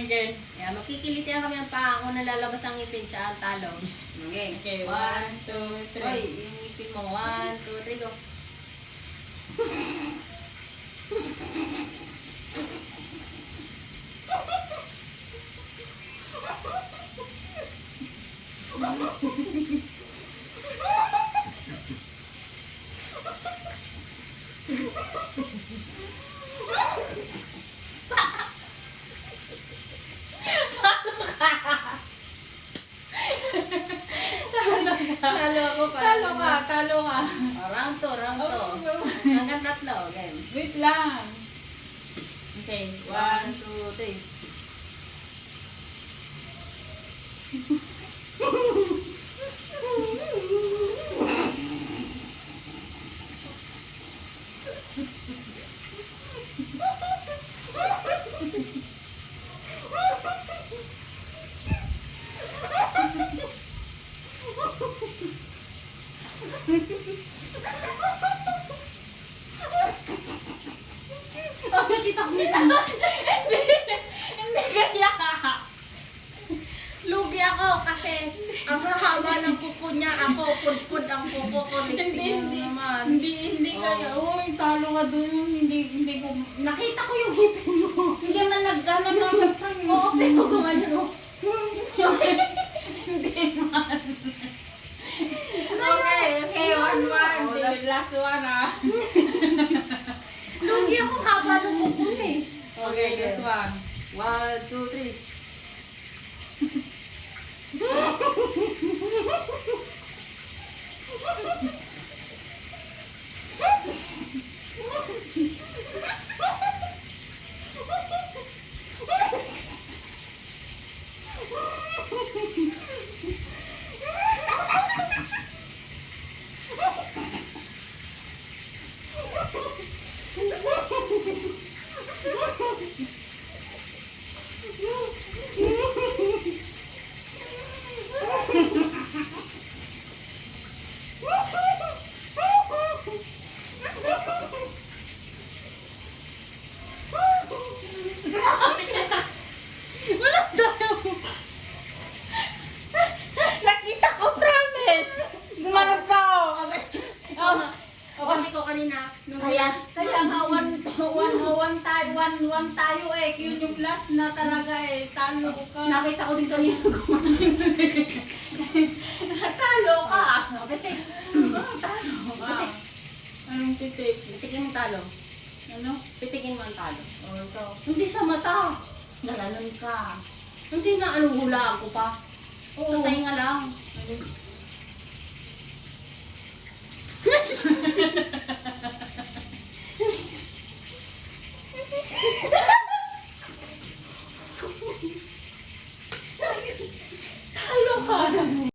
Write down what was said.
Okay. Kaya magkikilitian kami ng paa. Kung nalalabas ang ngipin siya, ang talo. Okay. Okay, 1, 2, 3. Oy, yung ngipin mo. 1, 2, 3, go. Talo ako pa. Talo ka. Round 2, round 2. Hanggang 3, game. Wait lang. Okay, 1, 2, 3. Oh, nakita ko nita. Hindi kaya. Lugi ako kasi ang hahaba ng kuko niya. Ako, pudpud ang kuko ko. Hindi Oh. kaya. Uy, talo ka dun. Hindi ko. Nakita ko yung ngipin mo. Hindi man nagganan na sa pang. Oo, pero gumanon mo. Hindi man. Okay, 1-1. The last one ah. Lugi ako haba ng kuko niya eh. Okay, this one. 1, 2, 3. Wala tayo. Nakita ko, promise. Gumarap ka. Pati ko kanina. Kaya nga one tayo eh. Yun yung last na talaga eh. Talo ka. Nakita ko din kanina Talo ka. Pati. Talo. Ah. Anong titik? Pitikin mo talo. Ano? Pitikin mo ang talo. Oh, ito. Hindi sa mata. Nalanon ka. Hindi na anong hulaan ko pa. Oo. Sa tainga lang.